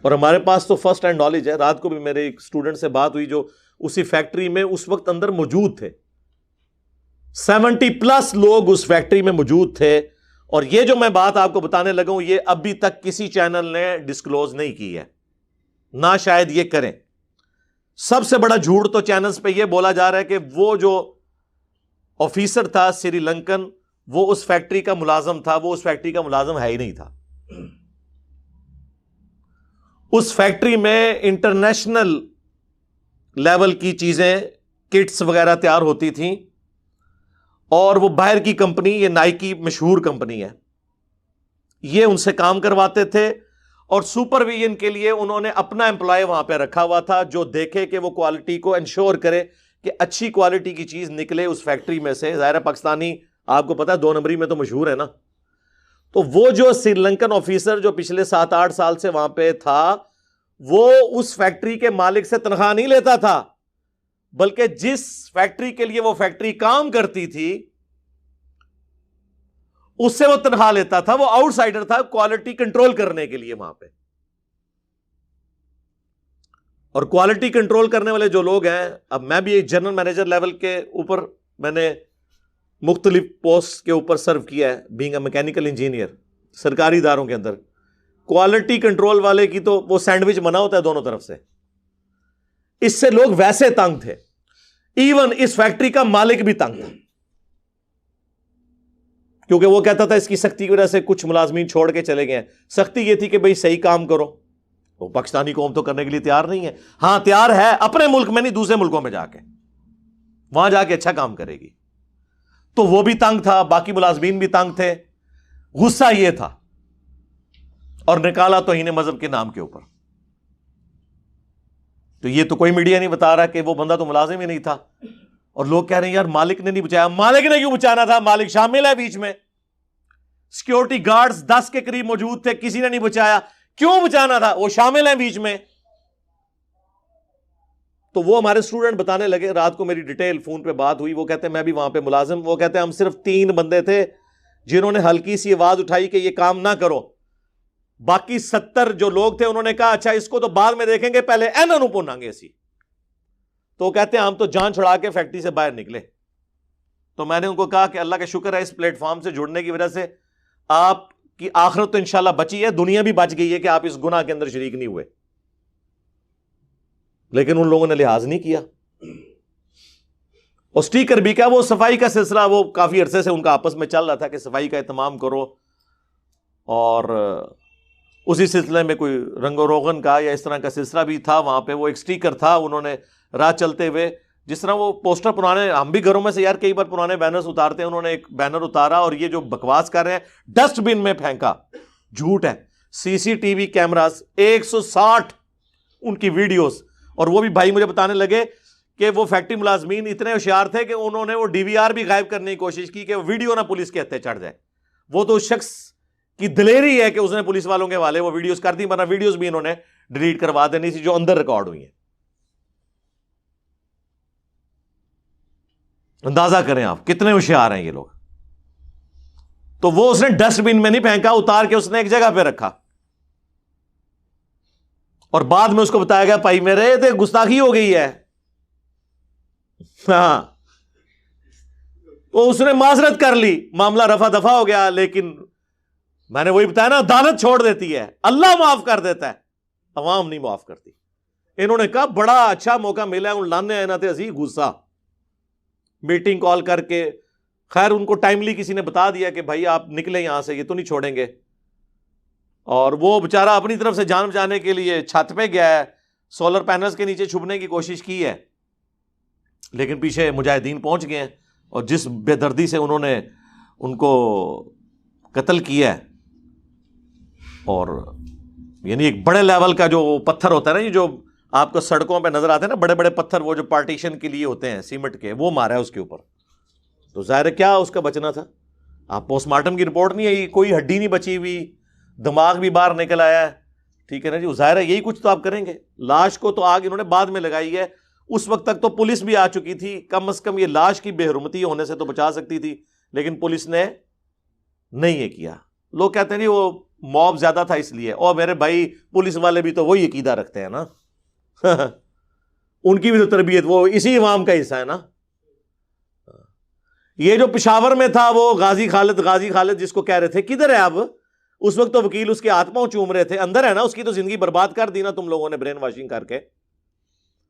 اور ہمارے پاس تو فرسٹ ہینڈ نالج ہے. رات کو بھی میرے ایک اسٹوڈنٹ سے بات ہوئی جو اسی فیکٹری میں اس وقت اندر موجود تھے. 70+ لوگ اس فیکٹری میں موجود تھے. اور یہ جو میں بات آپ کو بتانے لگا ہوں یہ ابھی تک کسی چینل نے ڈسکلوز نہیں کی ہے, نہ شاید یہ کریں. سب سے بڑا جھوٹ تو چینلز پہ یہ بولا جا رہا ہے کہ وہ جو آفیسر تھا سری لنکن وہ اس فیکٹری کا ملازم تھا. وہ اس فیکٹری کا ملازم ہے ہی نہیں تھا. اس فیکٹری میں انٹرنیشنل لیول کی چیزیں کٹس وغیرہ تیار ہوتی تھیں, اور وہ باہر کی کمپنی, یہ نائکی مشہور کمپنی ہے, یہ ان سے کام کرواتے تھے. اور سپرویژن کے لیے انہوں نے اپنا امپلائی وہاں پہ رکھا ہوا تھا جو دیکھے کہ وہ کوالٹی کو انشور کرے کہ اچھی کوالٹی کی چیز نکلے اس فیکٹری میں سے. ظاہر پاکستانی آپ کو پتا ہے 2 نمبری میں تو مشہور ہے نا. تو وہ جو سری لنکن آفیسر جو پچھلے 7-8 سال سے وہاں پہ تھا وہ اس فیکٹری کے مالک سے تنخواہ نہیں لیتا تھا, بلکہ جس فیکٹری کے لیے وہ فیکٹری کام کرتی تھی اس سے وہ تنخواہ لیتا تھا. وہ آؤٹ سائڈر تھا کوالٹی کنٹرول کرنے کے لیے وہاں پہ. اور کوالٹی کنٹرول کرنے والے جو لوگ ہیں, اب میں بھی ایک جنرل مینیجر لیول کے اوپر میں نے مختلف پوسٹ کے اوپر سرو کیا ہے, بینگ اے میکینیکل انجینئر سرکاری اداروں کے اندر. کوالٹی کنٹرول والے کی تو وہ سینڈوچ بنا ہوتا ہے دونوں طرف سے. اس سے لوگ ویسے تنگ تھے, ایون اس فیکٹری کا مالک بھی تنگ تھا, کیونکہ وہ کہتا تھا اس کی سختی کی وجہ سے کچھ ملازمین چھوڑ کے چلے گئے ہیں. سختی یہ تھی کہ بھئی صحیح کام کرو. وہ پاکستانی قوم تو کرنے کے لیے تیار نہیں ہے. ہاں تیار ہے اپنے ملک میں نہیں, دوسرے ملکوں میں جا کے, وہاں جا کے اچھا کام کرے گی. تو وہ بھی تنگ تھا, باقی ملازمین بھی تنگ تھے. غصہ یہ تھا اور نکالا توہین مذہب کے نام کے اوپر. تو یہ تو کوئی میڈیا نہیں بتا رہا کہ وہ بندہ تو ملازم ہی نہیں تھا, اور لوگ کہہ رہے ہیں یار مالک نے نہیں بچایا. مالک نے کیوں بچانا تھا؟ مالک شامل ہے بیچ میں. سیکیورٹی گارڈز 10 کے قریب موجود تھے, کسی نے نہیں بچایا. کیوں بچانا تھا؟ وہ شامل ہیں بیچ میں. تو وہ ہمارے اسٹوڈنٹ بتانے لگے, رات کو میری ڈیٹیل فون پہ بات ہوئی. وہ کہتے ہیں میں بھی وہاں پہ ملازم. وہ کہتے ہیں ہم صرف 3 بندے تھے جنہوں نے ہلکی سی آواز اٹھائی کہ یہ کام نہ کرو. باقی 70 جو لوگ تھے انہوں نے کہا اچھا اس کو تو بعد میں دیکھیں گے, پہلے اینوں پونیں گے اسی. تو کہتے ہیں ہم تو جان چھڑا کے فیکٹری سے باہر نکلے. تو میں نے ان کو کہا کہ اللہ کا شکر ہے اس پلیٹ فارم سے جڑنے کی وجہ سے آپ کی آخرت تو انشاءاللہ بچی ہے, دنیا بھی بچ گئی ہے کہ آپ اس گناہ کے اندر شریک نہیں ہوئے. لیکن ان لوگوں نے لحاظ نہیں کیا. اور سٹیکر بھی کیا, وہ صفائی کا سلسلہ وہ کافی عرصے سے ان کا آپس میں چل رہا تھا کہ صفائی کا اہتمام کرو, اور اسی سلسلے میں کوئی رنگ و روغن کا یا اس طرح کا سلسلہ بھی تھا. وہاں پہ وہ ایک سٹیکر تھا, انہوں نے راہ چلتے ہوئے جس طرح وہ پوسٹر پرانے, ہم بھی گھروں میں سے یار کئی بار پرانے بینرز اتارتے ہیں, انہوں نے ایک بینر اتارا اور یہ جو بکواس کر رہے ہیں ڈسٹ بن میں پھینکا. جھوٹ ہے. CCTV کیمراز 160 ان کی ویڈیوز. اور وہ بھی بھائی مجھے بتانے لگے کہ وہ فیکٹری ملازمین اتنے ہوشیار تھے کہ انہوں نے وہ DVR بھی غائب کرنے کی کوشش کی کہ ویڈیو نہ پولیس کے ہتھے چڑھ جائے. وہ تو اس شخص کی دلیری ہے کہ اس نے پولیس والوں کے حوالے وہ ویڈیوز کر دی, ورنہ ویڈیوز بھی انہوں نے ڈیلیٹ کروا دینی تھی جو اندر ریکارڈ ہوئی ہیں. اندازہ کریں آپ کتنے ہوشیار ہیں یہ لوگ. تو وہ اس نے ڈسٹ بن میں نہیں پھینکا, اتار کے اس نے ایک جگہ پہ رکھا, اور بعد میں اس کو بتایا گیا بھائی میرے تے گستاخی ہو گئی ہے. ہاں وہ اس نے معذرت کر لی, معاملہ رفع دفع ہو گیا. لیکن میں نے وہی بتایا نا, عدالت چھوڑ دیتی ہے, اللہ معاف کر دیتا ہے, عوام نہیں معاف کرتی. انہوں نے کہا بڑا اچھا موقع ملا ہے, ان لانے آئے نہ تھے اسی غصہ, میٹنگ کال کر کے. خیر ان کو ٹائملی کسی نے بتا دیا کہ بھائی آپ نکلیں یہاں سے, یہ تو نہیں چھوڑیں گے. اور وہ بیچارہ اپنی طرف سے جان بچانے کے لیے چھت پہ گیا ہے, سولر پینلز کے نیچے چھپنے کی کوشش کی ہے, لیکن پیچھے مجاہدین پہنچ گئے ہیں, اور جس بے دردی سے انہوں نے ان کو قتل کیا ہے. اور یعنی ایک بڑے لیول کا جو پتھر ہوتا ہے نا, یہ جو آپ کو سڑکوں پہ نظر آتے ہیں نا بڑے بڑے پتھر, وہ جو پارٹیشن کے لیے ہوتے ہیں سیمنٹ کے, وہ مارا ہے اس کے اوپر. تو ظاہر ہے کیا اس کا بچنا تھا. آپ پوسٹ مارٹم کی رپورٹ نہیں آئی, کوئی ہڈی نہیں بچی ہوئی, دماغ بھی باہر نکل آیا ہے, ٹھیک ہے نا جی. ظاہر ہے یہی کچھ تو آپ کریں گے. لاش کو تو آگ انہوں نے بعد میں لگائی ہے, اس وقت تک تو پولیس بھی آ چکی تھی, کم از کم یہ لاش کی بے حرمتی ہونے سے تو بچا سکتی تھی, لیکن پولیس نے نہیں یہ کیا. لوگ کہتے ہیں جی وہ موب زیادہ تھا اس لیے. اور میرے بھائی پولیس والے بھی تو وہی عقیدہ رکھتے ہیں نا ان کی بھی تو تربیت وہ اسی عوام کا حصہ ہے نا. یہ جو پشاور میں تھا وہ غازی خالد جس کو کہہ رہے تھے کدھر ہے اب؟ اس وقت تو وکیل اس کے ہاتھ پاؤں چوم رہے تھے. اندر ہے نا, اس کی تو زندگی برباد کر دی نا تم لوگوں نے برین واشنگ کر کے.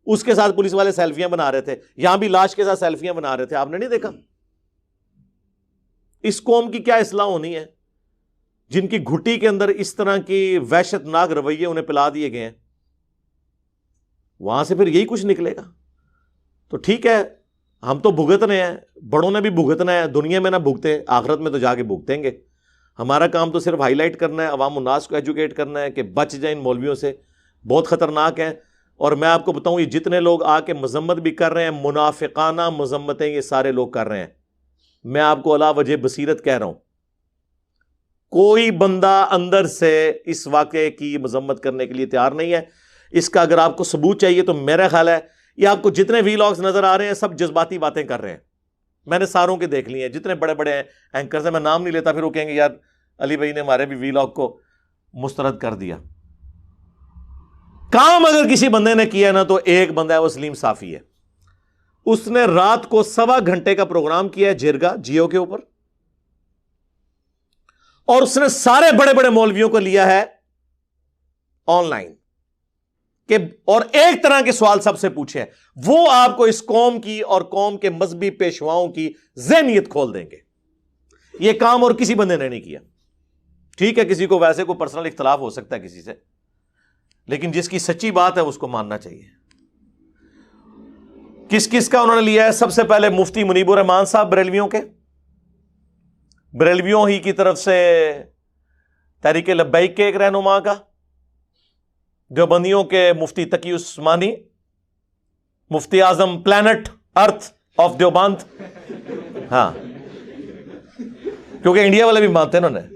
اس کے ساتھ پولیس والے سیلفیاں بنا رہے تھے, یہاں بھی لاش کے ساتھ سیلفیاں بنا رہے تھے, آپ نے نہیں دیکھا؟ اس قوم کی کیا اصلاح ہونی ہے جن کی گھٹی کے اندر اس طرح کی وحشت ناک رویے انہیں پلا دیے گئے ہیں؟ وہاں سے پھر یہی کچھ نکلے گا. تو ٹھیک ہے, ہم تو بھگتنے ہیں, بڑوں نے بھی بھگتنا ہے, دنیا میں نہ بھگتے آخرت میں تو جا کے بھگتیں گے. ہمارا کام تو صرف ہائی لائٹ کرنا ہے, عوام الناس کو ایجوکیٹ کرنا ہے کہ بچ جائیں ان مولویوں سے, بہت خطرناک ہیں. اور میں آپ کو بتاؤں یہ جتنے لوگ آ کے مذمت بھی کر رہے ہیں, منافقانہ مذمتیں یہ سارے لوگ کر رہے ہیں. میں آپ کو علا وجہ بصیرت کہہ رہا ہوں, کوئی بندہ اندر سے اس واقعے کی مذمت کرنے کے لیے تیار نہیں ہے. اس کا اگر آپ کو ثبوت چاہیے تو میرا خیال ہے یہ آپ کو جتنے وی لاگز نظر آ رہے ہیں سب جذباتی باتیں کر رہے ہیں. میں نے ساروں کے دیکھ لی ہیں, جتنے بڑے بڑے اینکرز ہیں, میں نام نہیں لیتا پھر وہ کہیں گے یار علی بھائی نے ہمارے بھی وی لاگ کو مسترد کر دیا. کام اگر کسی بندے نے کیا نا تو ایک بندہ ہے, وہ سلیم صافی ہے. اس نے رات کو 1.25 گھنٹے کا پروگرام کیا ہے جرگا جیو کے اوپر, اور اس نے سارے بڑے بڑے مولویوں کو لیا ہے آن لائن کہ اور ایک طرح کے سوال سب سے پوچھے ہیں. وہ آپ کو اس قوم کی اور قوم کے مذہبی پیشواؤں کی ذہنیت کھول دیں گے. یہ کام اور کسی بندے نے نہیں کیا. ٹھیک ہے, کسی کو ویسے کوئی پرسنل اختلاف ہو سکتا ہے کسی سے, لیکن جس کی سچی بات ہے اس کو ماننا چاہیے. کس کس کا انہوں نے لیا ہے؟ سب سے پہلے مفتی منیب الرحمان صاحب بریلویوں کے, بریلویوں ہی کی طرف سے تحریک لبیک کے ایک رہنما کا, دیوبندیوں کے مفتی تقی عثمانی, مفتی اعظم پلانٹ ارتھ آف دیوبند, ہاں کیونکہ انڈیا والے بھی مانتے ہیں انہوں نے.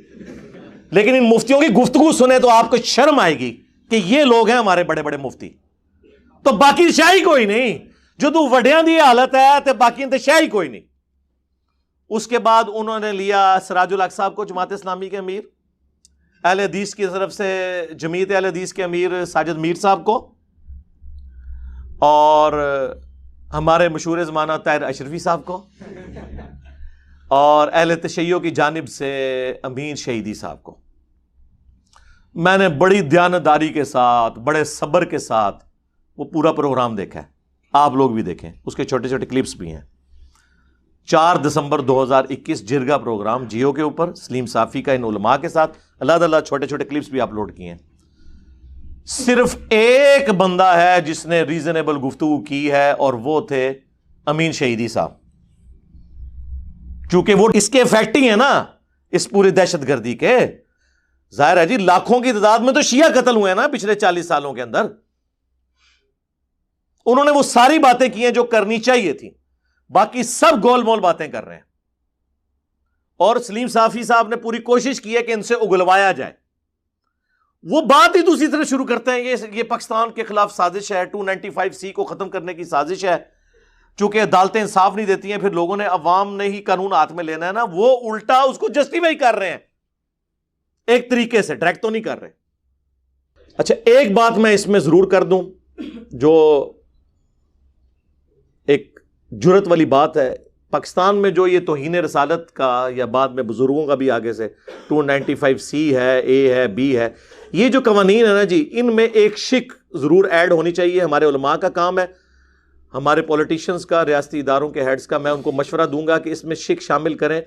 لیکن ان مفتیوں کی گفتگو سنے تو آپ کو شرم آئے گی کہ یہ لوگ ہیں ہمارے بڑے بڑے مفتی. تو باقی شاہی کوئی نہیں, جو تو وڈیاں دی حالت ہے تو باقی انتے شاہی کوئی نہیں. اس کے بعد انہوں نے لیا سراج الحق صاحب کو, جماعت اسلامی کے امیر, اہل حدیث کی طرف سے جمعیت اہل حدیث کے امیر ساجد میر صاحب کو, اور ہمارے مشہور زمانہ طاہر اشرفی صاحب کو, اور اہل تشیع کی جانب سے امین شہیدی صاحب کو. میں نے بڑی دیانتداری کے ساتھ, بڑے صبر کے ساتھ وہ پورا پروگرام دیکھا ہے. آپ لوگ بھی دیکھیں, اس کے چھوٹے چھوٹے کلپس بھی ہیں. 4 دسمبر 2021 جرگا پروگرام جیو کے اوپر سلیم صافی کا ان علماء کے ساتھ اللہ چھوٹے چھوٹے کلپس بھی اپلوڈ کیے ہیں. صرف ایک بندہ ہے جس نے ریزنیبل گفتگو کی ہے, اور وہ تھے امین شہیدی صاحب. چونکہ وہ اس کے افیکٹ ہی ہیں نا اس پوری دہشت گردی کے. ظاہر ہے جی, لاکھوں کی تعداد میں تو شیعہ قتل ہوئے ہیں نا پچھلے 40 سالوں کے اندر. انہوں نے وہ ساری باتیں کی ہیں جو کرنی چاہیے تھی, باقی سب گول مول باتیں کر رہے ہیں. اور سلیم صافی صاحب نے پوری کوشش کی ہے کہ ان سے اگلوایا جائے. وہ بات ہی دوسری طرح شروع کرتے ہیں, یہ پاکستان کے خلاف سازش ہے, 295C کو ختم کرنے کی سازش ہے. چونکہ عدالتیں انصاف نہیں دیتی ہیں, پھر لوگوں نے عوام نے ہی قانون ہاتھ میں لینا ہے نا, وہ الٹا اس کو جسٹیفائی کر رہے ہیں ایک طریقے سے, ڈائریکٹ تو نہیں کر رہے. اچھا ایک بات میں اس میں ضرور کر دوں جو ایک جرت والی بات ہے. پاکستان میں جو یہ توہین رسالت کا, یا بعد میں بزرگوں کا بھی آگے سے 295C ہے, A ہے, B ہے, یہ جو قوانین ہے نا جی, ان میں ایک شک ضرور ایڈ ہونی چاہیے. ہمارے علماء کا کام ہے, ہمارے پولیٹیشینز کا, ریاستی اداروں کے ہیڈز کا, میں ان کو مشورہ دوں گا کہ اس میں شک شامل کریں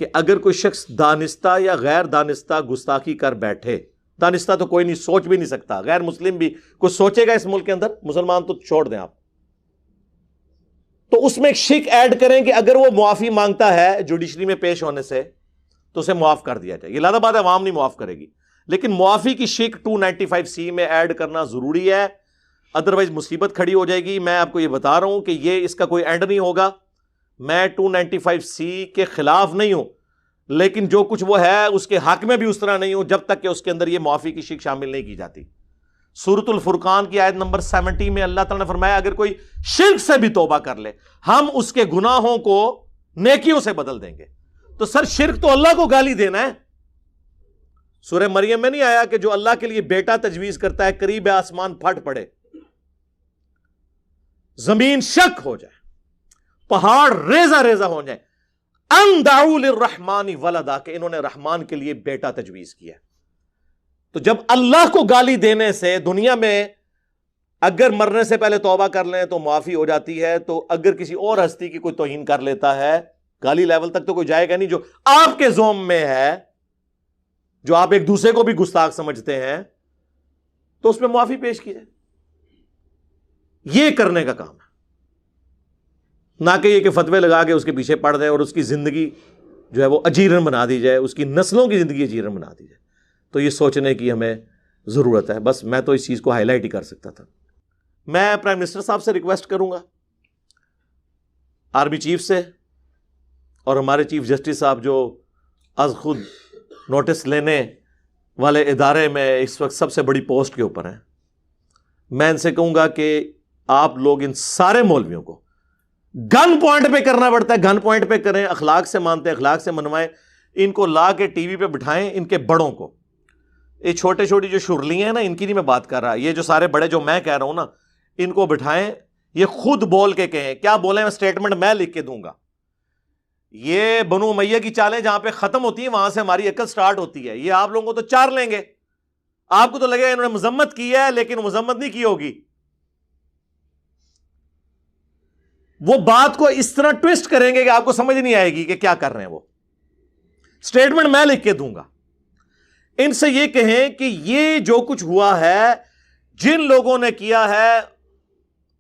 کہ اگر کوئی شخص دانستہ یا غیر دانستہ گستاخی کر بیٹھے, دانستہ تو کوئی نہیں, سوچ بھی نہیں سکتا, غیر مسلم بھی کوئی سوچے گا اس ملک کے اندر, مسلمان تو چھوڑ دیں آپ, تو اس میں ایک شک ایڈ کریں کہ اگر وہ معافی مانگتا ہے جوڈیشری میں پیش ہونے سے تو اسے معاف کر دیا جائے. یہ لادہ بات ہے, عوام نہیں معاف کرے گی, لیکن معافی کی شک 295C میں ایڈ کرنا ضروری ہے, ادروائز مصیبت کھڑی ہو جائے گی. میں آپ کو یہ بتا رہا ہوں کہ یہ اس کا کوئی اینڈ نہیں ہوگا. میں 295C کے خلاف نہیں ہوں, لیکن جو کچھ وہ ہے اس کے حق میں بھی اس طرح نہیں ہوں جب تک کہ اس کے اندر یہ معافی کی شک شامل نہیں کی جاتی. سورۃ الفرقان کی آیت نمبر 70 میں اللہ تعالیٰ نے فرمایا اگر کوئی شرک سے بھی توبہ کر لے ہم اس کے گناہوں کو نیکیوں سے بدل دیں گے. تو سر شرک تو اللہ کو گالی دینا ہے, سورہ مریم میں نہیں آیا کہ جو اللہ کے لیے بیٹا تجویز کرتا ہے قریب آسمان پھٹ پڑے, زمین شک ہو جائے, پہاڑ ریزہ ریزہ ہو جائے, ان دعوا للرحمن ولدا, کہ انہوں نے رحمان کے لیے بیٹا تجویز کیا. تو جب اللہ کو گالی دینے سے دنیا میں اگر مرنے سے پہلے توبہ کر لیں تو معافی ہو جاتی ہے, تو اگر کسی اور ہستی کی کوئی توہین کر لیتا ہے, گالی لیول تک تو کوئی جائے گا نہیں, جو آپ کے زوم میں ہے, جو آپ ایک دوسرے کو بھی گستاخ سمجھتے ہیں, تو اس میں معافی پیش کی جائے. یہ کرنے کا کام ہے, نہ کہ یہ کہ فتوے لگا کے اس کے پیچھے پڑ دیں اور اس کی زندگی جو ہے وہ اجیرن بنا دی جائے, اس کی نسلوں کی زندگی اجیرن بنا دی جائے. تو یہ سوچنے کی ہمیں ضرورت ہے. بس میں تو اس چیز کو ہائی لائٹ ہی کر سکتا تھا. میں پرائم منسٹر صاحب سے ریکویسٹ کروں گا, آرمی چیف سے, اور ہمارے چیف جسٹس صاحب جو از خود نوٹس لینے والے ادارے میں اس وقت سب سے بڑی پوسٹ کے اوپر ہیں, میں ان سے کہوں گا کہ آپ لوگ ان سارے مولویوں کو گن پوائنٹ پہ کرنا پڑتا ہے, گن پوائنٹ پہ کریں, اخلاق سے مانتے ہیں, اخلاق سے منوائیں, ان کو لا کے ٹی وی پہ بٹھائیں. ان کے بڑوں کو, یہ چھوٹے چھوٹی جو شرلیاں ہیں نا, ان کی نہیں میں بات کر رہا, یہ جو سارے بڑے جو میں کہہ رہا ہوں نا, ان کو بٹھائیں, یہ خود بول کے کہیں. کیا بولیں, میں سٹیٹمنٹ میں لکھ کے دوں گا. یہ بنو امیہ کی چالیں جہاں پہ ختم ہوتی ہیں وہاں سے ہماری عقل سٹارٹ ہوتی ہے. یہ آپ لوگوں کو تو چار لیں گے, آپ کو تو لگے انہوں نے مذمت کی ہے, لیکن مذمت نہیں کی ہوگی. وہ بات کو اس طرح ٹویسٹ کریں گے کہ آپ کو سمجھ نہیں آئے گی کہ کیا کر رہے ہیں. وہ سٹیٹمنٹ میں لکھ کے دوں گا. ان سے یہ کہیں کہ یہ جو کچھ ہوا ہے, جن لوگوں نے کیا ہے,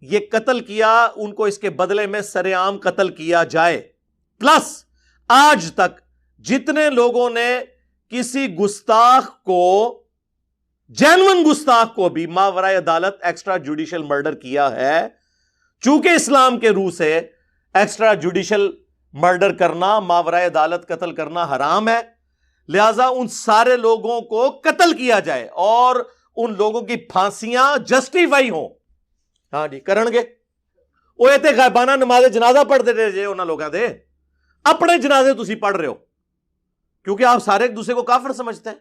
یہ قتل کیا, ان کو اس کے بدلے میں سر عام قتل کیا جائے. پلس آج تک جتنے لوگوں نے کسی گستاخ کو, جینون گستاخ کو بھی ماورائے عدالت ایکسٹرا جوڈیشل مرڈر کیا ہے, چونکہ اسلام کے روح سے ایکسٹرا جوڈیشل مرڈر کرنا, ماورائے عدالت قتل کرنا حرام ہے, لہذا ان سارے لوگوں کو قتل کیا جائے اور ان لوگوں کی پھانسیاں جسٹیفائی ہوں. ہاں جی کرن گے, وہ ایتے غائبانہ نماز جنازہ پڑھ دے جے انہاں لوگاں دے, اپنے جنازے تسی پڑھ رہے ہو کیونکہ آپ سارے ایک دوسرے کو کافر سمجھتے ہیں.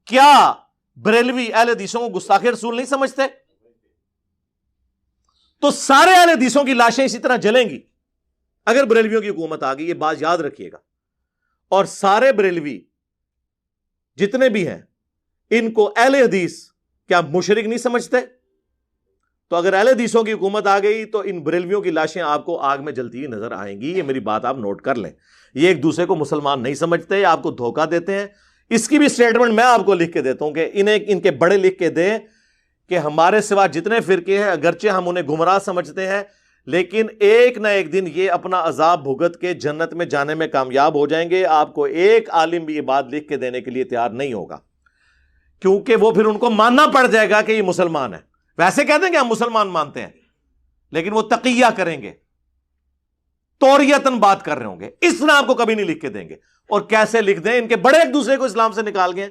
کیا بریلوی اہل حدیثوں کو گستاخ رسول نہیں سمجھتے؟ تو سارے اہل حدیثوں کی لاشیں اسی طرح جلیں گی اگر بریلویوں کی حکومت آ گئی. یہ بات یاد رکھیے گا. اور سارے بریلوی جتنے بھی ہیں, ان کو اہل حدیث کیا مشرک نہیں سمجھتے؟ تو اگر اہل حدیثوں کی حکومت آ گئی تو ان بریلویوں کی لاشیں آپ کو آگ میں جلتی ہوئی نظر آئیں گی. یہ میری بات آپ نوٹ کر لیں. یہ ایک دوسرے کو مسلمان نہیں سمجھتے, آپ کو دھوکہ دیتے ہیں. اس کی بھی سٹیٹمنٹ میں آپ کو لکھ کے دیتا ہوں کہ انہیں ان کے بڑے لکھ کے دیں کہ ہمارے سوا جتنے فرقے ہیں, اگرچہ ہم انہیں گمراہ سمجھتے ہیں, لیکن ایک نہ ایک دن یہ اپنا عذاب بھگت کے جنت میں جانے میں کامیاب ہو جائیں گے. آپ کو ایک عالم بھی یہ بات لکھ کے دینے کے لیے تیار نہیں ہوگا, کیونکہ وہ پھر ان کو ماننا پڑ جائے گا کہ یہ مسلمان ہے. ویسے کہہ دیں کہ ہم مسلمان مانتے ہیں, لیکن وہ تقیہ کریں گے, توریتاً بات کر رہے ہوں گے. اس طرح آپ کو کبھی نہیں لکھ کے دیں گے. اور کیسے لکھ دیں, ان کے بڑے ایک دوسرے کو اسلام سے نکال گئے.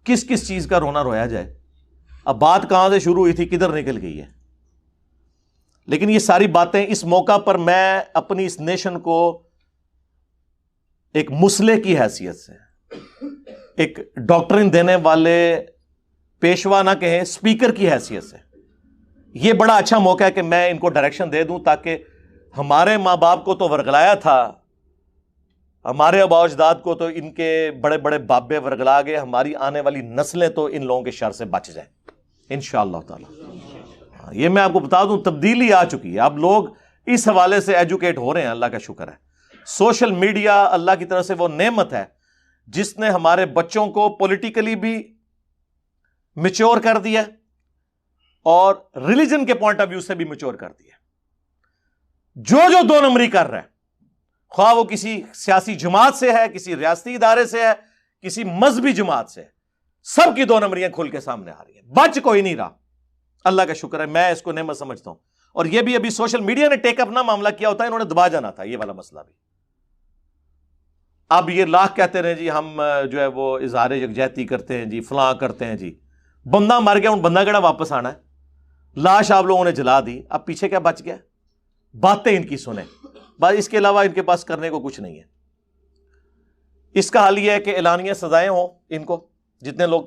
کس کس چیز کا رونا رویا جائے. اب بات کہاں سے شروع ہوئی تھی, کدھر نکل گئی ہے. لیکن یہ ساری باتیں اس موقع پر میں اپنی اس نیشن کو ایک مسلح کی حیثیت سے, ایک ڈاکٹرن دینے والے پیشوا نہ کہیں, اسپیکر کی حیثیت سے, یہ بڑا اچھا موقع ہے کہ میں ان کو ڈائریکشن دے دوں, تاکہ ہمارے ماں باپ کو تو ورگلایا تھا, ہمارے آباء و اجداد کو تو ان کے بڑے بڑے بابے ورگلا گئے, ہماری آنے والی نسلیں تو ان لوگوں کے شر سے بچ جائیں انشاءاللہ تعالی. یہ میں آپ کو بتا دوں, تبدیلی آ چکی ہے. اب لوگ اس حوالے سے ایجوکیٹ ہو رہے ہیں, اللہ کا شکر ہے. سوشل میڈیا اللہ کی طرف سے وہ نعمت ہے جس نے ہمارے بچوں کو پولیٹیکلی بھی میچور کر دیا اور ریلیجن کے پوائنٹ آف ویو سے بھی میچور کر دیا. جو دو نمبری کر رہا ہے, خواہ وہ کسی سیاسی جماعت سے ہے, کسی ریاستی ادارے سے ہے, کسی مذہبی جماعت سے ہے, سب کی دو نمبریاں کھل کے سامنے آ رہی ہیں. بچ کوئی نہیں رہا, اللہ کا شکر ہے. میں اس کو نعمت سمجھتا ہوں. اور یہ بھی ابھی سوشل میڈیا نے ٹیک اپ نہ معاملہ کیا ہوتا ہے, انہوں نے دبا جانا تھا یہ والا مسئلہ بھی. اب یہ لاکھ کہتے رہے جی ہم جو ہے وہ اظہار یکجہتی کرتے ہیں جی, فلاں کرتے ہیں جی. بندہ مر گیا, ان بندہ کیڑا واپس آنا ہے. لاش آپ لوگوں نے جلا دی, اب پیچھے کیا بچ گیا؟ باتیں ان کی سنیں, بس اس کے علاوہ ان کے پاس کرنے کو کچھ نہیں ہے. اس کا حل یہ ہے کہ اعلانیہ سزائیں ہوں، ان کو جتنے لوگ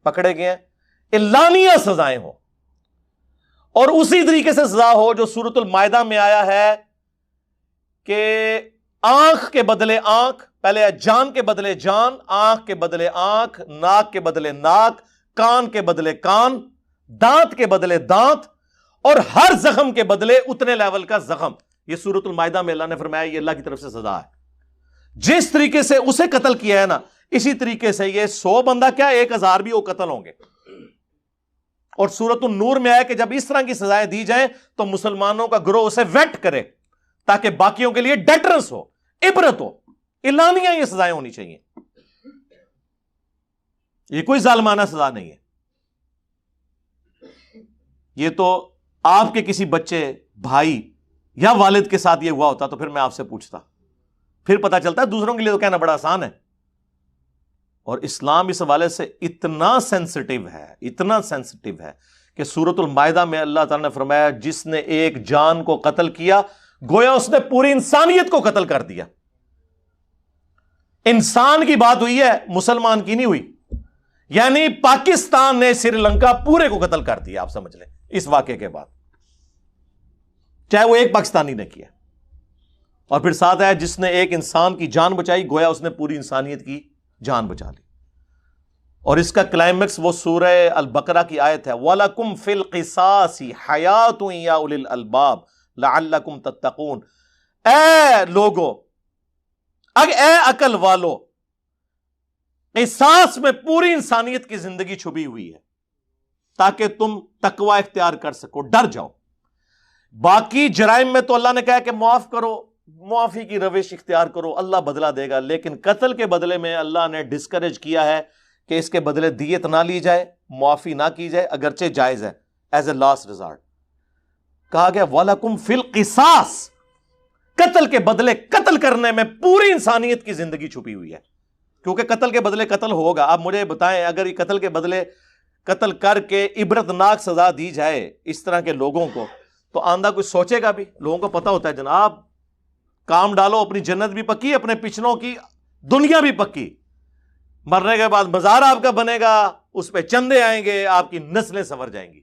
پکڑے گئے ہیں اعلانیہ سزائیں ہوں، اور اسی طریقے سے سزا ہو جو سورۃ المائدہ میں آیا ہے کہ آنکھ کے بدلے آنکھ، پہلے جان کے بدلے جان، آنکھ کے بدلے آنکھ، ناک کے بدلے ناک، کان کے بدلے کان، دانت کے بدلے دانت، اور ہر زخم کے بدلے اتنے لیول کا زخم. یہ سورۃ المائدہ میں اللہ نے فرمایا یہ اللہ کی طرف سے سزا ہے. جس طریقے سے اسے قتل کیا ہے نا، اسی طریقے سے یہ 100 بندہ کیا 1000 بھی وہ قتل ہوں گے. اور سورۃ النور میں آیا کہ جب اس طرح کی سزائیں دی جائیں تو مسلمانوں کا گروہ اسے ویٹ کرے تاکہ باقیوں کے لیے ڈیٹرنس ہو، عبرت ہو. اعلانیہ یہ سزائیں ہونی چاہیے، یہ کوئی ظالمانہ سزا نہیں ہے. یہ تو آپ کے کسی بچے، بھائی یا والد کے ساتھ یہ ہوا ہوتا تو پھر میں آپ سے پوچھتا، پھر پتا چلتا ہے. دوسروں کے لیے تو کہنا بڑا آسان ہے. اور اسلام اس حوالے سے اتنا سینسٹیو ہے، اتنا سینسٹیو ہے کہ سورۃ المائدہ میں اللہ تعالیٰ نے فرمایا جس نے ایک جان کو قتل کیا گویا اس نے پوری انسانیت کو قتل کر دیا. انسان کی بات ہوئی ہے، مسلمان کی نہیں ہوئی. یعنی پاکستان نے سری لنکا پورے کو قتل کر دیا، آپ سمجھ لیں اس واقعے کے بعد، چاہے وہ ایک پاکستانی نے کیا. اور پھر ساتھ ہے جس نے ایک انسان کی جان بچائی گویا اس نے پوری انسانیت کی جان بچا لی. اور اس کا کلائمیکس وہ سورہ البقرہ کی آیت ہے وَلَكُمْ فِي الْقِصَاصِ حَيَاةٌ يَا أُولِي الْأَلْبَابِ لَعَلَّكُمْ تَتَّقُونَ. اے لوگو، اے عقل والو، قصاص میں پوری انسانیت کی زندگی چھپی ہوئی ہے تاکہ تم تقوی اختیار کر سکو، ڈر جاؤ. باقی جرائم میں تو اللہ نے کہا کہ معاف کرو، معافی کی روش اختیار کرو، اللہ بدلہ دے گا. لیکن قتل کے بدلے میں اللہ نے ڈسکریج کیا ہے کہ اس کے بدلے دیت نہ لی جائے، معافی نہ کی جائے، اگرچہ جائز ہے ایز اے لاسٹ ریزارٹ. کہا گیا وَلَكُمْ فِي الْقِصَاصِ، قتل کے بدلے قتل کرنے میں پوری انسانیت کی زندگی چھپی ہوئی ہے. کیونکہ قتل کے بدلے قتل ہوگا. آپ مجھے بتائیں اگر یہ قتل کے بدلے قتل کر کے عبرتناک سزا دی جائے اس طرح کے لوگوں کو تو آندہ کوئی سوچے گا بھی؟ لوگوں کو پتا ہوتا ہے جناب کام ڈالو، اپنی جنت بھی پکی، اپنے پچھلوں کی دنیا بھی پکی. مرنے کے بعد مزار آپ کا بنے گا، اس پہ چندے آئیں گے، آپ کی نسلیں سنور جائیں گی،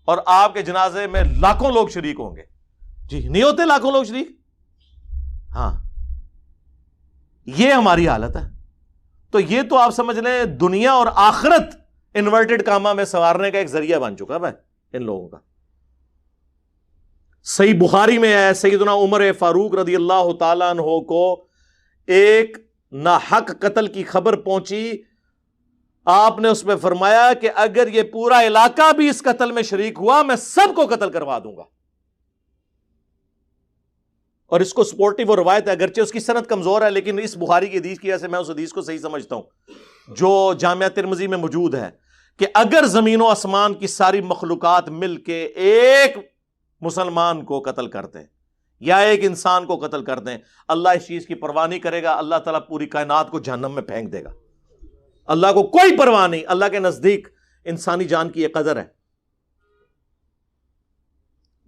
اور آپ کے جنازے میں لاکھوں لوگ شریک ہوں گے. جی نہیں ہوتے لاکھوں لوگ شریک؟ ہاں، یہ ہماری حالت ہے. تو یہ تو آپ سمجھ لیں دنیا اور آخرت انورٹڈ کاما میں سنوارنے کا ایک ذریعہ بن چکا ہے ان لوگوں کا. صحیح بخاری میں ہے سیدنا عمر فاروق رضی اللہ تعالیٰ عنہ کو ایک ناحق قتل کی خبر پہنچی. آپ نے اس میں فرمایا کہ اگر یہ پورا علاقہ بھی اس قتل میں شریک ہوا میں سب کو قتل کروا دوں گا. اور اس کو سپورٹیو اور روایت ہے، اگرچہ اس کی سند کمزور ہے، لیکن اس بخاری کی حدیث کی وجہ سے میں اس حدیث کو صحیح سمجھتا ہوں جو جامعہ ترمذی میں موجود ہے کہ اگر زمین و آسمان کی ساری مخلوقات مل کے ایک مسلمان کو قتل کر دیں یا ایک انسان کو قتل کر دیں، اللہ اس چیز کی پرواہ نہیں کرے گا. اللہ تعالیٰ پوری کائنات کو جہنم میں پھینک دے گا. اللہ کو کوئی پرواہ نہیں. اللہ کے نزدیک انسانی جان کی یہ قدر ہے.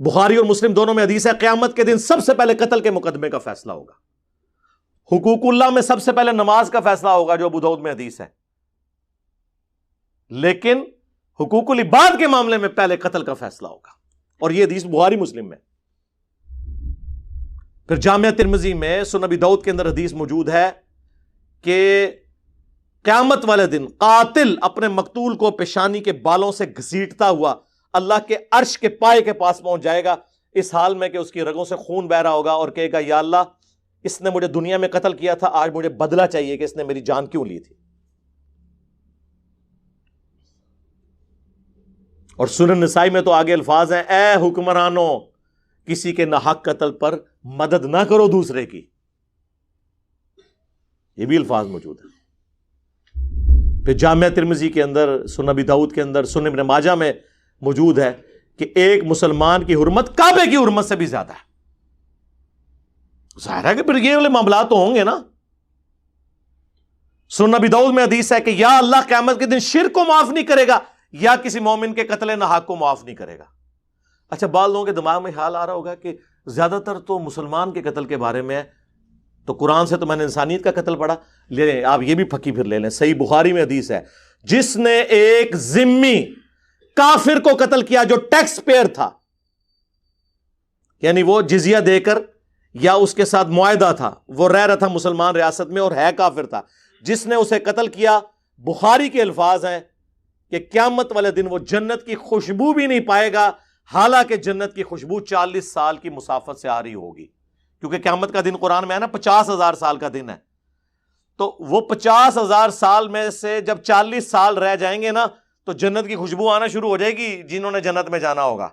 بخاری اور مسلم دونوں میں حدیث ہے قیامت کے دن سب سے پہلے قتل کے مقدمے کا فیصلہ ہوگا. حقوق اللہ میں سب سے پہلے نماز کا فیصلہ ہوگا جو ابو داؤد میں حدیث ہے، لیکن حقوق العباد کے معاملے میں پہلے قتل کا فیصلہ ہوگا. اور یہ حدیث بخاری مسلم میں. پھر جامعہ ترمذی میں سنن ابی داؤد کے اندر حدیث موجود ہے کہ قیامت والے دن قاتل اپنے مقتول کو پیشانی کے بالوں سے گھسیٹتا ہوا اللہ کے عرش کے پائے کے پاس پہنچ جائے گا، اس حال میں کہ اس کی رگوں سے خون بہ رہا ہوگا، اور کہے گا یا اللہ اس نے مجھے دنیا میں قتل کیا تھا، آج مجھے بدلہ چاہیے کہ اس نے میری جان کیوں لی تھی. اور سنن نسائی میں تو آگے الفاظ ہیں اے حکمرانوں کسی کے ناحق قتل پر مدد نہ کرو دوسرے کی. یہ بھی الفاظ موجود ہیں. پھر جامعہ ترمذی کے اندر، سنن ابی داؤد کے اندر، سنن ابن ماجہ میں موجود ہے کہ ایک مسلمان کی حرمت کعبے کی حرمت سے بھی زیادہ ہے. ظاہر ہے کہ پھر یہ والے معاملات تو ہوں گے نا. سنن ابی داؤد میں حدیث ہے کہ یا اللہ قیامت کے دن شرک کو معاف نہیں کرے گا یا کسی مومن کے قتل ناحق کو معاف نہیں کرے گا. اچھا بعض لوگوں کے دماغ میں خیال آ رہا ہوگا کہ زیادہ تر تو مسلمان کے قتل کے بارے میں تو قرآن سے تو میں نے انسانیت کا قتل پڑھا. لے لیں آپ یہ بھی پھکی پھر لے لیں, صحیح بخاری میں حدیث ہے, جس نے ایک ذمی کافر کو قتل کیا جو ٹیکس پیئر تھا, یعنی وہ جزیہ دے کر یا اس کے ساتھ معاہدہ تھا, وہ رہ رہا تھا مسلمان ریاست میں اور ہے کافر تھا, جس نے اسے قتل کیا, بخاری کے الفاظ ہیں کہ قیامت والے دن وہ جنت کی خوشبو بھی نہیں پائے گا, حالانکہ جنت کی خوشبو 40 سال کی مسافت سے آ رہی ہوگی, کیونکہ قیامت کا دن قرآن میں ہے نا 50,000 سال کا دن ہے. تو وہ 50,000 سال میں سے جب 40 سال رہ جائیں گے نا تو جنت کی خوشبو آنا شروع ہو جائے گی جنہوں نے جنت میں جانا ہوگا.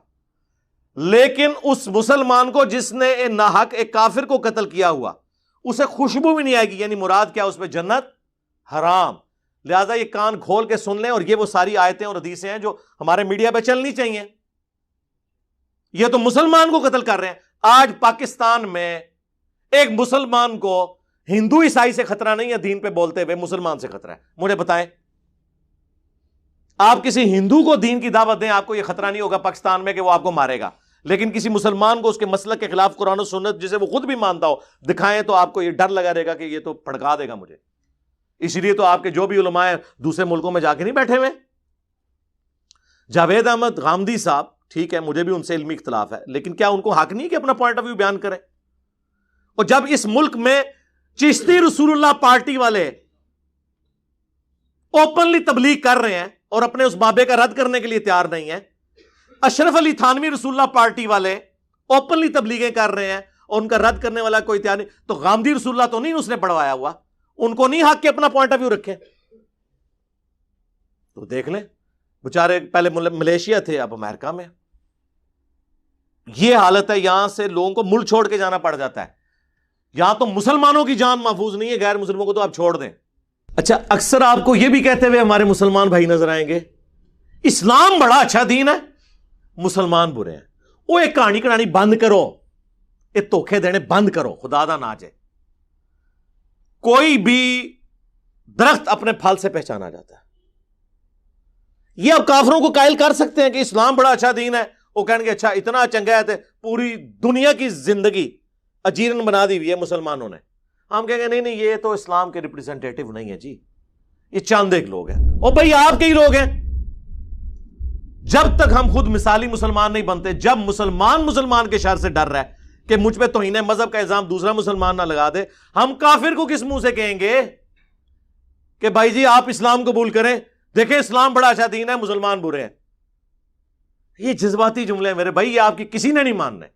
لیکن اس مسلمان کو جس نے ناحق ایک کافر کو قتل کیا ہوا, اسے خوشبو بھی نہیں آئے گی, یعنی مراد کیا, اس پہ جنت حرام. لہذا یہ کان کھول کے سن لیں, اور یہ وہ ساری آیتیں اور حدیثیں ہیں جو ہمارے میڈیا پہ چلنی چاہیے. یہ تو مسلمان کو قتل کر رہے ہیں. آج پاکستان میں ایک مسلمان کو ہندو عیسائی سے خطرہ نہیں ہے, دین پہ بولتے ہوئے مسلمان سے خطرہ ہے. مجھے بتائیں, آپ کسی ہندو کو دین کی دعوت دیں, آپ کو یہ خطرہ نہیں ہوگا پاکستان میں کہ وہ آپ کو مارے گا, لیکن کسی مسلمان کو اس کے مسلک کے خلاف قرآن و سنت جسے وہ خود بھی مانتا ہو دکھائیں تو آپ کو یہ ڈر لگا رہے گا کہ یہ تو پھڑکا دے گا مجھے. اس لیے تو آپ کے جو بھی علماء ہیں دوسرے ملکوں میں جا کے نہیں بیٹھے ہوئے. جاوید احمد غامدی صاحب, ٹھیک ہے مجھے بھی ان سے علمی اختلاف ہے, لیکن کیا ان کو حق نہیں کہ اپنا پوائنٹ آف ویو بیان کریں؟ اور جب اس ملک میں چشتی رسول اللہ پارٹی والے اوپنلی تبلیغ کر رہے ہیں اور اپنے اس بابے کا رد کرنے کے لیے تیار نہیں ہے, اشرف علی تھانوی رسول اللہ پارٹی والے اوپنلی تبلیغیں کر رہے ہیں اور ان کا رد کرنے والا کوئی تیار نہیں, تو غامدی رسول اللہ تو نہیں اس نے پڑھوایا ہوا, ان کو نہیں حق کہ اپنا پوائنٹ آف ویو رکھیں. تو دیکھ لیں بےچارے پہلے ملیشیا تھے, اب امریکہ میں. یہ حالت ہے, یہاں سے لوگوں کو ملک چھوڑ کے جانا پڑ جاتا ہے. یہاں تو مسلمانوں کی جان محفوظ نہیں ہے, غیر مسلموں کو تو آپ چھوڑ دیں. اچھا, اکثر آپ کو یہ بھی کہتے ہوئے ہمارے مسلمان بھائی نظر آئیں گے, اسلام بڑا اچھا دین ہے, مسلمان برے ہیں. وہ ایک کہانی کہانی بند کرو, ایک دھوکے دینے بند کرو, خدا دا نہ جائے. کوئی بھی درخت اپنے پھل سے پہچانا جاتا ہے. یہ اب کافروں کو قائل کر سکتے ہیں کہ اسلام بڑا اچھا دین ہے, وہ کہیں گے اچھا اتنا چنگا ہے, پوری دنیا کی زندگی اجیرن بنا دی ہوئی ہے مسلمانوں نے. ہم کہیں گے نہیں نہیں, یہ تو اسلام کے ریپرزینٹیٹو نہیں ہے جی, یہ چاند ایک لوگ ہیں. اور بھائی آپ کے ہی لوگ ہیں. جب تک ہم خود مثالی مسلمان نہیں بنتے, جب مسلمان کے شر سے ڈر رہا ہے کہ مجھ پہ توہین مذہب کا الزام دوسرا مسلمان نہ لگا دے, ہم کافر کو کس منہ سے کہیں گے کہ بھائی جی آپ اسلام قبول کریں, دیکھیں اسلام بڑا اچھا دین ہے, مسلمان برے ہیں. یہ جذباتی جملے ہیں میرے بھائی, یہ آپ کی کسی نے نہیں ماننے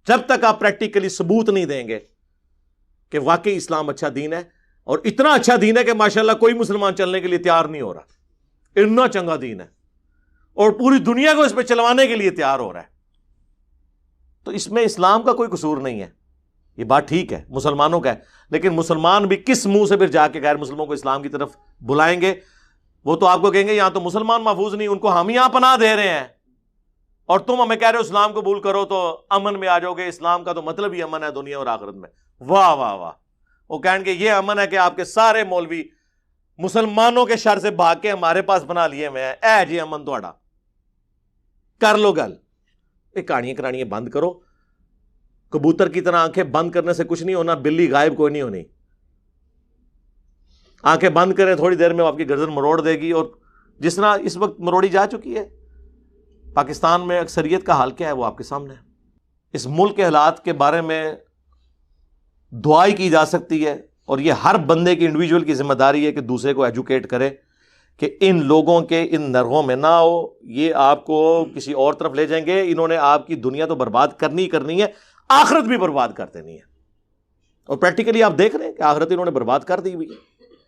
جب تک آپ پریکٹیکلی ثبوت نہیں دیں گے کہ واقعی اسلام اچھا دین ہے, اور اتنا اچھا دین ہے کہ ماشاءاللہ کوئی مسلمان چلنے کے لیے تیار نہیں ہو رہا. اتنا چنگا دین ہے اور پوری دنیا کو اس پہ چلوانے کے لیے تیار ہو رہا ہے. تو اس میں اسلام کا کوئی قصور نہیں ہے, یہ بات ٹھیک ہے مسلمانوں کا ہے, لیکن مسلمان بھی کس منہ سے پھر جا کے غیر مسلموں کو اسلام کی طرف بلائیں گے؟ وہ تو آپ کو کہیں گے یہاں تو مسلمان محفوظ نہیں, ان کو ہم یہاں پناہ دے رہے ہیں, اور تم ہمیں کہہ رہے ہو اسلام قبول کرو تو امن میں آ جاؤ گے. اسلام کا تو مطلب ہی امن ہے دنیا اور آخرت میں. واہ واہ واہ. وہ کہیں گے یہ امن ہے کہ آپ کے سارے مولوی مسلمانوں کے شر سے بھاگ کے ہمارے پاس بنا لیے ہوئے ہیں, اے جی امن تھوڑا کر لو گل. یہ کہانیاں کرانیاں بند کرو. کبوتر کی طرح آنکھیں بند کرنے سے کچھ نہیں ہونا, بلی غائب کوئی نہیں ہونی. آنکھیں بند کریں, تھوڑی دیر میں آپ کی گردن مروڑ دے گی, اور جس طرح اس وقت مروڑی جا چکی ہے. پاکستان میں اکثریت کا حال کیا ہے وہ آپ کے سامنے ہے. اس ملک کے حالات کے بارے میں دعائی کی جا سکتی ہے, اور یہ ہر بندے کی انڈیویجول کی ذمہ داری ہے کہ دوسرے کو ایجوکیٹ کرے کہ ان لوگوں کے ان نرغوں میں نہ ہو, یہ آپ کو کسی اور طرف لے جائیں گے. انہوں نے آپ کی دنیا تو برباد کرنی ہے, آخرت بھی برباد کر دینی ہے. اور پریکٹیکلی آپ دیکھ رہے ہیں کہ آخرت انہوں نے برباد کر دی ہوئی ہے,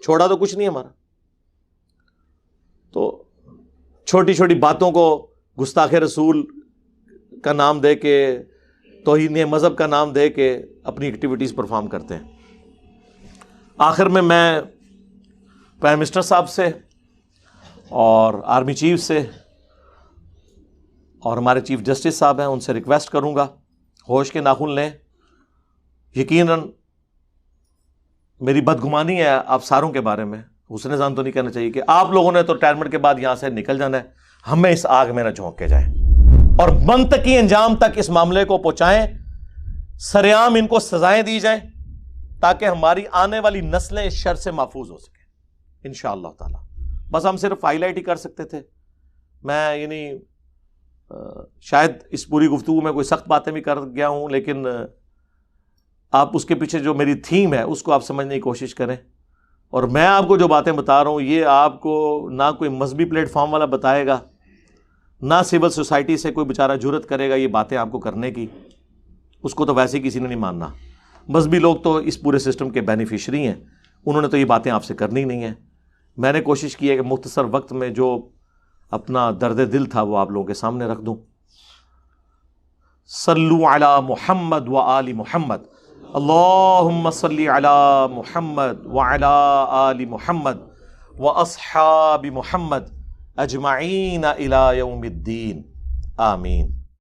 چھوڑا تو کچھ نہیں ہمارا. تو چھوٹی چھوٹی باتوں کو گستاخ رسول کا نام دے کے, توہین مذہب کا نام دے کے اپنی ایکٹیویٹیز پرفارم کرتے ہیں. آخر میں پرائم منسٹر صاحب سے اور آرمی چیف سے اور ہمارے چیف جسٹس صاحب ہیں, ان سے ریکویسٹ کروں گا ہوش کے ناخن لیں. یقیناً میری بدگمانی ہے آپ ساروں کے بارے میں, حسن ظن تو نہیں کہنا چاہیے کہ آپ لوگوں نے تو ریٹائرمنٹ کے بعد یہاں سے نکل جانا ہے. ہمیں اس آگ میں نہ جھونک کے جائیں اور منطقی انجام تک اس معاملے کو پہنچائیں, سرعام ان کو سزائیں دی جائیں, تاکہ ہماری آنے والی نسلیں اس شر سے محفوظ ہو سکیں انشاءاللہ تعالی. بس ہم صرف ہائی لائٹ ہی کر سکتے تھے. میں یعنی شاید اس پوری گفتگو میں کوئی سخت باتیں بھی کر گیا ہوں، لیکن آپ اس کے پیچھے جو میری تھیم ہے اس کو آپ سمجھنے کی کوشش کریں. اور میں آپ کو جو باتیں بتا رہا ہوں یہ آپ کو نہ کوئی مذہبی پلیٹ فارم والا بتائے گا، نہ سول سوسائٹی سے کوئی بیچارہ جرت کرے گا یہ باتیں آپ کو کرنے کی. اس کو تو ویسے ہی کسی نے نہیں ماننا. مذہبی لوگ تو اس پورے سسٹم کے بینیفیشری ہیں، انہوں نے تو یہ باتیں آپ سے کرنی نہیں ہیں. میں نے کوشش کی ہے کہ مختصر وقت میں جو اپنا درد دل تھا وہ آپ لوگوں کے سامنے رکھ دوں. صلو علی محمد و آل محمد. اللہم صلی علی محمد وعلی آل محمد و اصحاب محمد اجمعین الی یوم الدین. آمین.